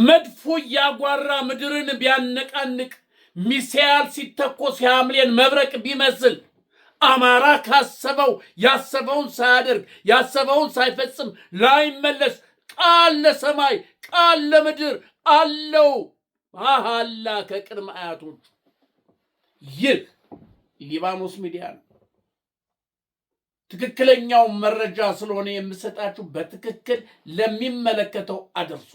መድፎ ያጓራ ምድርን ቢያነቃንቅ ሚሳኤል ሲተኮስ የሐምሌን መብረቅ ቢመስል አማራ ካሰበው ያሰበውን ሳያደርግ ያሰበውን ሳይፈጽም ላይመለስ ቃል ለሰማይ ቃል ለምድር አለው መሐላ ከቅድመ አያቶቹ። ይህ ሊባኖስ ሚዲያ ነው። ትክክለኛው መረጃ ስለሆነ የምሰጣችሁ በትክክል ለሚመለከተው አድርሱ።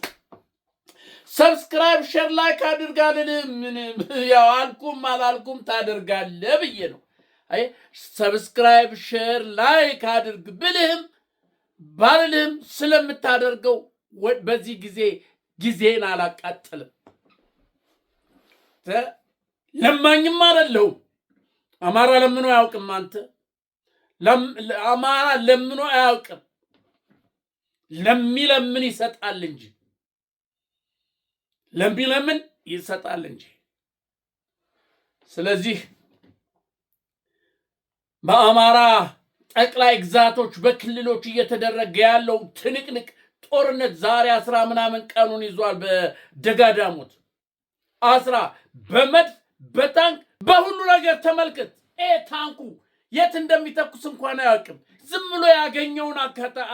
ሰብስክራይብ ሼር ላይክ አድርጋለህ። ምን ያው አልኩም አላልኩም ታደርጋለህ ብዬ ነው። አይ ሰብስክራይብ ሼር ላይክ አድርግ ብልህም ባልልህም ስለምታደርገው በዚህ ጊዜን አላቃጥልም። ለማኝም አይደለሁም። አማራ ለምኖ አያውቅም። አንተ አማራ ለምኖ አያውቅም። ለሚለምን ይሰጣል እንጂ ለሚለምን ይሰጣል እንጂ። ስለዚህ በአማራ ጠቅላይ ግዛቶች በክልሎች እየተደረገ ያለው ትንቅንቅ ጦርነት ዛሬ 10 ምናምን ቀኑን ይዟል። በደጋዳሞት 10 በመድፍ በታንክ በሁሉ ነገር ተመልከት። ታንኩ የት እንደሚተኩስ እንኳን አያውቅም። ዝም ብሎ ያገኘውን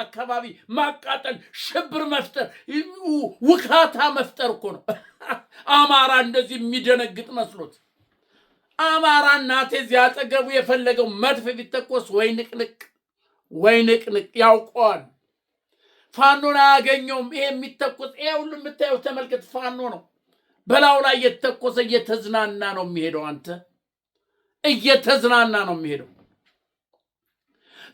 አካባቢ ማቃጠል፣ ሽብር መፍጠር፣ ውካታ መፍጠር እኮ ነው። አማራ እንደዚህ የሚደነግጥ መስሎት አማራ እናቴ እዚያ አጠገቡ የፈለገው መድፍ ቢተኮስ ወይ ንቅንቅ ያውቀዋል። ፋኖን አያገኘውም። ይሄ የሚተኮስ ይሄ ሁሉ የምታየው ተመልከት፣ ፋኖ ነው። በላው ላይ እየተተኮሰ እየተዝናና ነው የሚሄደው። አንተ እየተዝናና ነው የሚሄደው።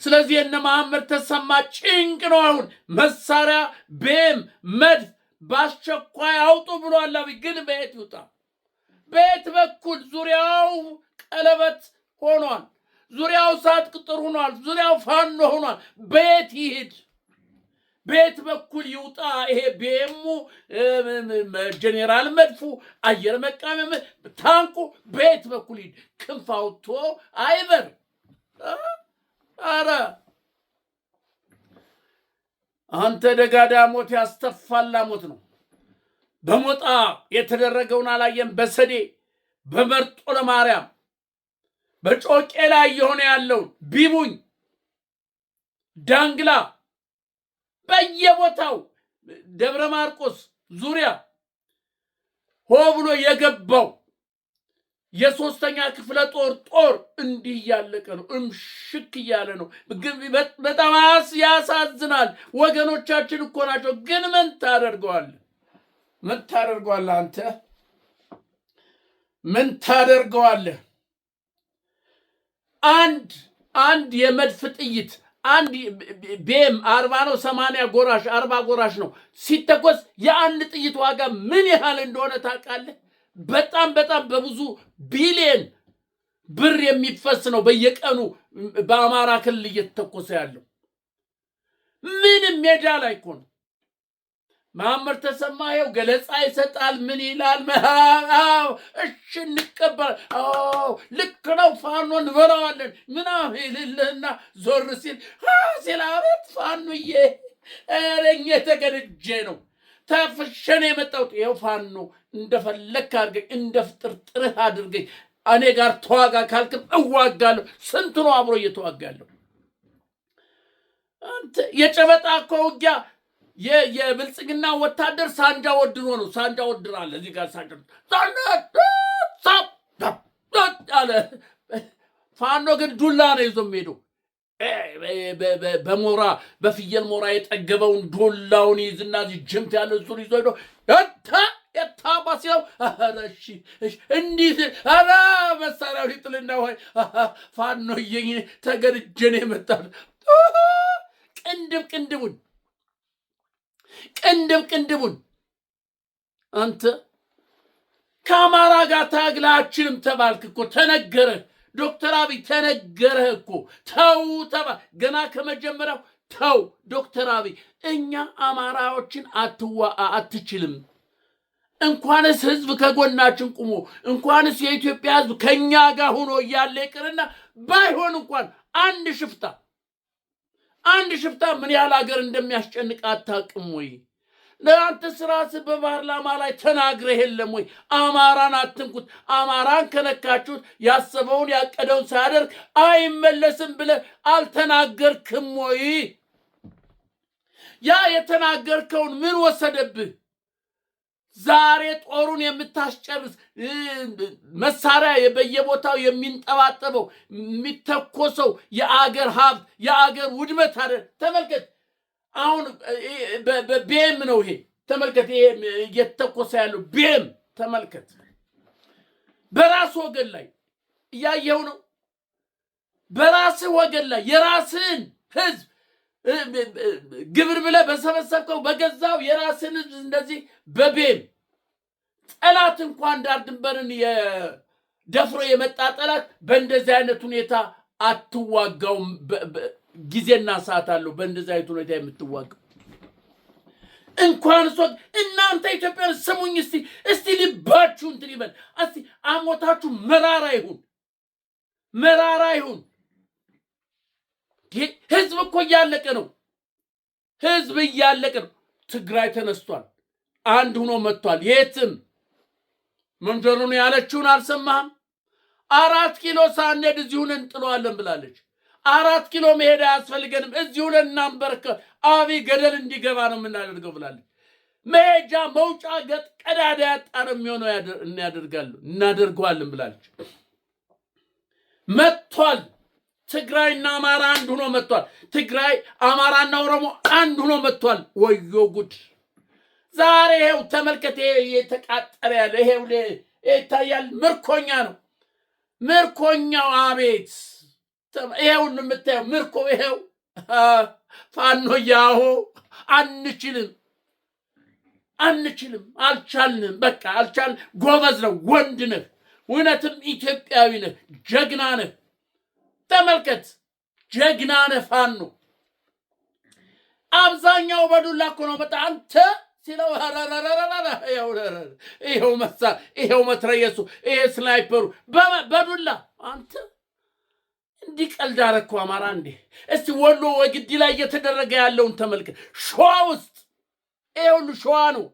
ስለዚህ እነ መሐመድ ተሰማ ጭንቅ ነው። አሁን መሳሪያ ቤም መድፍ በአስቸኳይ አውጡ ብሏል። ግን በየት ይውጣ? በየት በኩል? ዙሪያው ቀለበት ሆኗል። ዙሪያው ሳት ቅጥር ሆኗል። ዙሪያው ፋኖ ሆኗል። በየት ይሄድ? በየት በኩል ይውጣ? ይሄ ቤሙ ጄኔራል መድፉ አየር መቃወሚያ ታንኩ በየት በኩል ይሄድ? ክንፍ አውጥቶ አይበር። አረ አንተ ደጋዳሞት ያስተፋላ ሞት ነው። በሞጣ የተደረገውን አላየም? በሰዴ በመርጦ ለማርያም በጮቄ ላይ የሆነ ያለውን ቢቡኝ ዳንግላ በየቦታው ደብረ ማርቆስ ዙሪያ ሆ ብሎ የገባው የሶስተኛ ክፍለ ጦር እንዲህ ያለቀ ነው። እምሽክ እያለ ነው። በጣም ያሳዝናል። ወገኖቻችን እኮ ናቸው። ግን ምን ታደርገዋለህ? አንተ ምን ታደርገዋለህ? አንድ የመድፍ ጥይት አንድ ቤም 40 ነው 80 ጎራሽ 40 ጎራሽ ነው ሲተኮስ የአንድ ጥይት ዋጋ ምን ያህል እንደሆነ ታውቃለህ? በጣም በብዙ ቢሊየን ብር የሚፈስ ነው በየቀኑ በአማራ ክልል እየተተኮሰ ያለው። ምንም ሜዳ ላይ እኮ ነው። መሐመድ ተሰማ ይኸው ገለጻ ይሰጣል። ምን ይላል? እሺ እንቀበል፣ ልክ ነው፣ ፋኖ እንበላዋለን ምናምን ይልልና ዞር ሲል አቤት ፋኖዬ፣ እኔ ተገድጄ ነው ተፍሸን የመጣሁት። ይኸው ፋኖ እንደፈለክ አድርገኝ፣ እንደ ፍጥርጥርህ አድርገኝ፣ እኔ ጋር ተዋጋ ካልክም እዋጋለሁ። ስንት ነው አብሮ እየተዋጋ ያለው? አንተ የጨበጣ እኮ ውጊያ የብልጽግና ወታደር ሳንጃ ወድሮ ነው። ሳንጃ ወድራለ እዚህ ጋር ሳንጃ አለ። ፋኖ ግን ዱላ ነው ይዞ የሚሄደው። በሞራ በፍየል ሞራ የጠገበውን ዱላውን ይዝና እዚህ ጅምት ያለ እሱን ይዞ ሄዶ የታባ ሲለው እንዲህ አራ መሳሪያው ይጥልና ወይ ፋኖ ተገድጄ ነው የመጣሁት። ቅንድቡን አንተ ከአማራ ጋር ታግላችንም ተባልክ እኮ ተነገረህ። ዶክተር አብይ ተነገረህ እኮ ተው ተባል። ገና ከመጀመሪያው ተው ዶክተር አብይ እኛ አማራዎችን አትችልም። እንኳንስ ህዝብ ከጎናችን ቁሞ እንኳንስ የኢትዮጵያ ህዝብ ከኛ ጋር ሆኖ እያለ ይቅርና ባይሆን እንኳን አንድ ሽፍታ ምን ያህል ሀገር እንደሚያስጨንቅ አታውቅም ወይ? ለአንተ ስራስ በፓርላማ ላይ ተናግረህ የለም ወይ? አማራን አትንኩት፣ አማራን ከነካችሁት ያሰበውን ያቀደውን ሳያደርግ አይመለስም ብለህ አልተናገርክም ወይ? ያ የተናገርከውን ምን ወሰደብህ? ዛሬ ጦሩን የምታስጨርስ መሳሪያ በየቦታው የሚንጠባጠበው የሚተኮሰው የአገር ሀብት የአገር ውድመት አይደል? ተመልከት። አሁን በቤም ነው ይሄ። ተመልከት፣ ይሄ እየተኮሰ ያለው ቤም ተመልከት። በራስ ወገን ላይ እያየው ነው። በራስህ ወገን ላይ የራስህን ህዝብ ግብር ብለህ በሰበሰብከው በገዛው የራስህን ህዝብ እንደዚህ በቤም ጠላት እንኳን ዳር ድንበርን የደፍሮ የመጣ ጠላት በእንደዚህ አይነት ሁኔታ አትዋጋውም። ጊዜና ሰዓት አለው በእንደዚህ አይነት ሁኔታ የምትዋጋው። እንኳን ሰው እናንተ ኢትዮጵያን ስሙኝ እስቲ ልባችሁ እንትን ይበል። እስቲ አሞታችሁ መራራ ይሁን። ህዝብ እኮ እያለቀ ነው። ህዝብ እያለቀ ነው። ትግራይ ተነስቷል። አንድ ሆኖ መጥቷል። የትም መንደሩን ያለችውን አልሰማህም? 4 ኪሎ ሳንሄድ እዚሁን እንጥለዋለን ብላለች። 4 ኪሎ መሄድ አያስፈልገንም፣ እዚሁን እናንበርከ አብይ ገደል እንዲገባ ነው የምናደርገው ብላለች። መሄጃ መውጫ ቀዳዳ ያጣ ነው የሚሆነው። እናደርገዋለን ብላለች። መጥቷል። ትግራይና አማራ አንድ ሆኖ መጥቷል። ትግራይ አማራና ኦሮሞ አንድ ሆኖ መጥቷል። ወዮ ጉድ! ዛሬ ይሄው ተመልከት። ይሄ የተቃጠለ ያለ ይሄው ይታያል። ምርኮኛ ነው ምርኮኛው። አቤት! ይሄው የምታየው ምርኮ ይሄው። ፋኖ ያሆ አንችልም፣ አልቻልንም። በቃ አልቻልን። ጎበዝ ነው፣ ወንድ ነህ፣ እውነትም ኢትዮጵያዊ ነህ፣ ጀግና ነህ። ተመልከት፣ ጀግና ነህ ፋኖ። አብዛኛው በዱላ እኮ ነው። በጣም አንተ ሲለው ይሄው መትረየሱ፣ ይሄ ስናይፐሩ በዱላ አንተ እንዲህ ቀልድ አደረግከው አማራ እንዴ! እስቲ ወሎ ወግዲ ላይ እየተደረገ ያለውን ተመልከት። ሸዋ ውስጥ ይሄ ሁሉ ሸዋ ነው።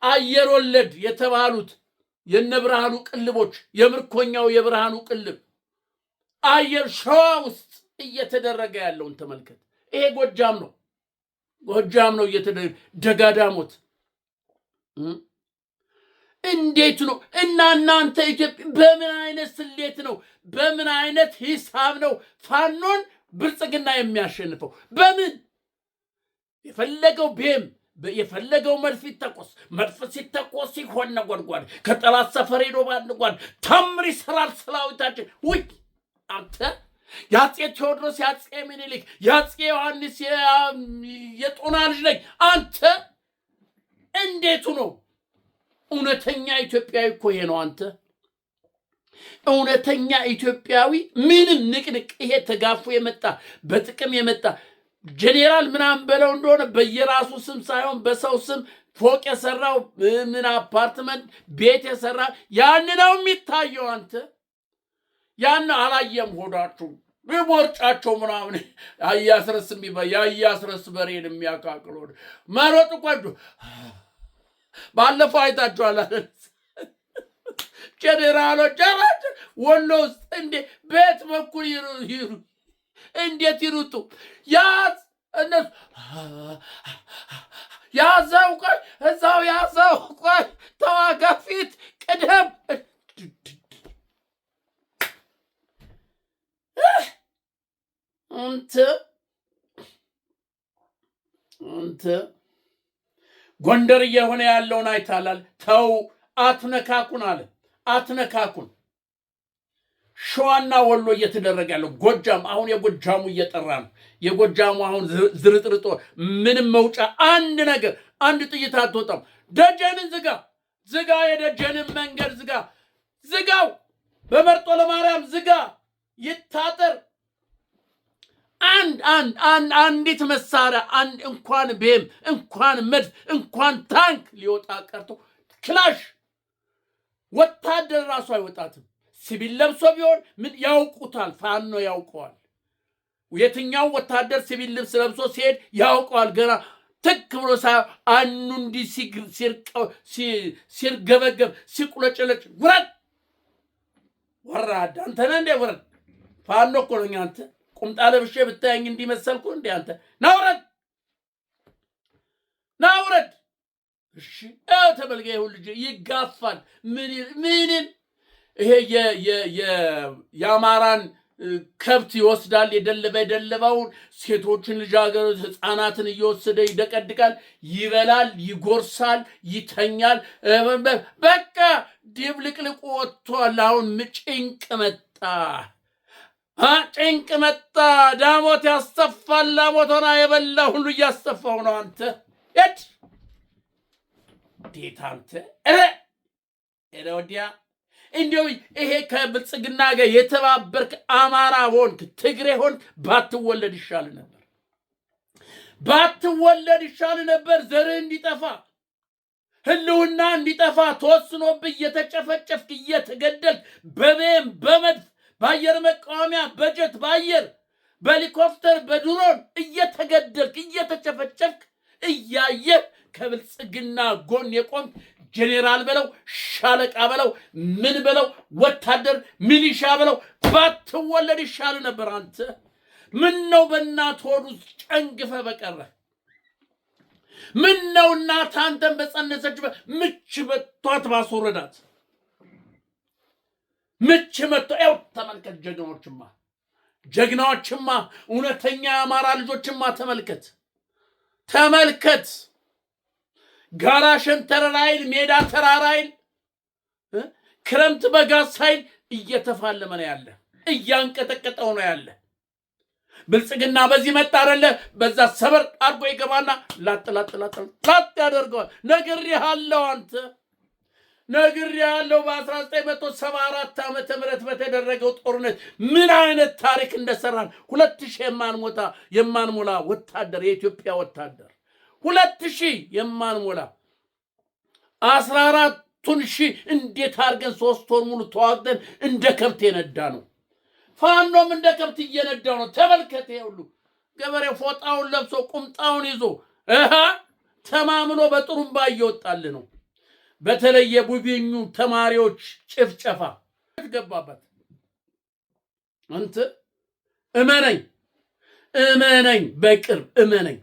አየር ወለድ የተባሉት የነብርሃኑ ቅልቦች፣ የምርኮኛው የብርሃኑ ቅልብ አየር ሸዋ ውስጥ እየተደረገ ያለውን ተመልከት። ይሄ ጎጃም ነው እየተደረገ ደጋዳሞት። እንዴት ነው እናንተ ኢትዮጵያ በምን አይነት ስሌት ነው በምን አይነት ሂሳብ ነው ፋኖን ብልጽግና የሚያሸንፈው? በምን የፈለገው ቤም የፈለገው መድፍ ይተኮስ፣ መድፍ ሲተኮስ ሲሆን ነጎድጓድ ከጠላት ሰፈር ሄዶ ባንጓድ ታምር ይሰራል ሰራዊታችን። ውይ አንተ የአፄ ቴዎድሮስ የአፄ ምኒልክ የአፄ ዮሐንስ የጦና ልጅ ነኝ አንተ። እንዴቱ ነው? እውነተኛ ኢትዮጵያዊ እኮ ይሄ ነው። አንተ እውነተኛ ኢትዮጵያዊ ምንም ንቅንቅ ይሄ ተጋፉ የመጣ በጥቅም የመጣ ጄኔራል ምናምን በለው እንደሆነ በየራሱ ስም ሳይሆን በሰው ስም ፎቅ የሰራው ምን አፓርትመንት ቤት የሰራ ያን ነው የሚታየው። አንተ ያን አላየም? ሆዳችሁ ቢቦርጫቸው ምናምን አያስረስ ያያስረስ በሬን የሚያካክሉ መሮጥ ቆዱ ባለፈው አይታችኋል አይደል? ጄኔራሎች ወሎ ውስጥ እንዴ ቤት በኩል እንዴት ይሩጡ? እነሱ ያዘው ቆይ እዛው ያዘው ቆይ ተዋጋ ፊት ቅደም። አንተ ጎንደር እየሆነ ያለውን አይታላል። ተው አትነካኩን አለ። አትነካኩን። ሸዋና ወሎ እየተደረገ ያለው ጎጃም፣ አሁን የጎጃሙ እየጠራ ነው። የጎጃሙ አሁን ዝርጥርጦ ምንም መውጫ አንድ ነገር አንድ ጥይት አትወጣም። ደጀንን ዝጋ፣ የደጀንን መንገድ ዝጋው፣ በመርጦ ለማርያም ዝጋ፣ ይታጠር። አንዲት መሳሪያ እንኳን ቤም እንኳን መድፍ እንኳን ታንክ ሊወጣ ቀርቶ ክላሽ ወታደር ራሱ አይወጣትም። ሲቪል ለብሶ ቢሆን ምን ያውቁታል? ፋኖ ያውቀዋል። የትኛው ወታደር ሲቪል ልብስ ለብሶ ሲሄድ ያውቀዋል። ገና ትክ ብሎ አይኑ እንዲህ ሲርገበገብ ሲቁለጨለጭ ውረድ ወራዳ አንተ ነህ እንዴ? ውረድ። ፋኖ እኮ ነኝ። አንተ ቁምጣ ለብሼ ብታየኝ እንዲመሰልኩ እንዴ? አንተ ና ውረድ፣ ና ውረድ። እሺ ተበልጋ ይሁን ልጅ ይጋፋል። ምንም ይሄ የአማራን ከብት ይወስዳል። የደለበውን ሴቶችን፣ ልጃገረዶች፣ ህፃናትን እየወሰደ ይደቀድቃል፣ ይበላል፣ ይጎርሳል፣ ይተኛል። በቃ ድብልቅልቁ ወጥቷል። አሁን ጭንቅ መጣ፣ ጭንቅ መጣ። ዳሞት ያስተፋል። ዳሞት ሆና የበላ ሁሉ እያስተፋው ነው። አንተ ሄድ እንዴት አንተ ወዲያ እንዲሁ ይሄ ከብልጽግና ጋር የተባበርክ አማራ ሆንክ ትግሬ ሆንክ ባትወለድ ይሻል ነበር። ባትወለድ ይሻል ነበር። ዘርህ እንዲጠፋ ህልውና እንዲጠፋ ተወስኖብህ እየተጨፈጨፍክ እየተገደልክ በቤም በመድፍ በአየር መቃወሚያ በጀት በአየር በሄሊኮፕተር በድሮን እየተገደልክ እየተጨፈጨፍክ እያየህ ከብልጽግና ጎን የቆምክ ጄኔራል በለው ሻለቃ በለው ምን በለው ወታደር ሚሊሻ በለው ባትወለድ ይሻል ነበር። አንተ ምን ነው በእናት ሆድ ውስጥ ጨንግፈ በቀረ? ምን ነው እናት አንተን በጸነሰች ምች በቷት ባስወረዳት? ምች መጥቶ ያው ተመልከት። ጀግናዎችማ እውነተኛ የአማራ ልጆችማ ተመልከት። ጋራ ሸንተረር አይል ሜዳ ተራራ አይል ክረምት በጋ ሳይል እየተፋለመ ነው ያለ፣ እያንቀጠቀጠው ነው ያለ። ብልጽግና በዚህ መጣ አይደለ? በዛ ሰበር አድርጎ ይገባና ላጥ ያደርገዋል። ነግሬሃለሁ አንተ ነግሬሃለሁ። በ1974 ዓመተ ምህረት በተደረገው ጦርነት ምን አይነት ታሪክ እንደሰራን 2000 የማንሞላ ወታደር የኢትዮጵያ ወታደር 2000 የማንሞላ 14,000 እንዴት አድርገን 3 ወር ሙሉ ተዋግተን እንደ ከብት የነዳ ነው። ፋኖም እንደ ከብት እየነዳው ነው። ተመልከተ። ሁሉ ገበሬው ፎጣውን ለብሶ ቁምጣውን ይዞ ተማምኖ በጥሩምባ እየወጣል ነው። በተለይ የቡቢኙ ተማሪዎች ጭፍጨፋ ገባበት። አንተ እመነኝ በቅርብ እመነኝ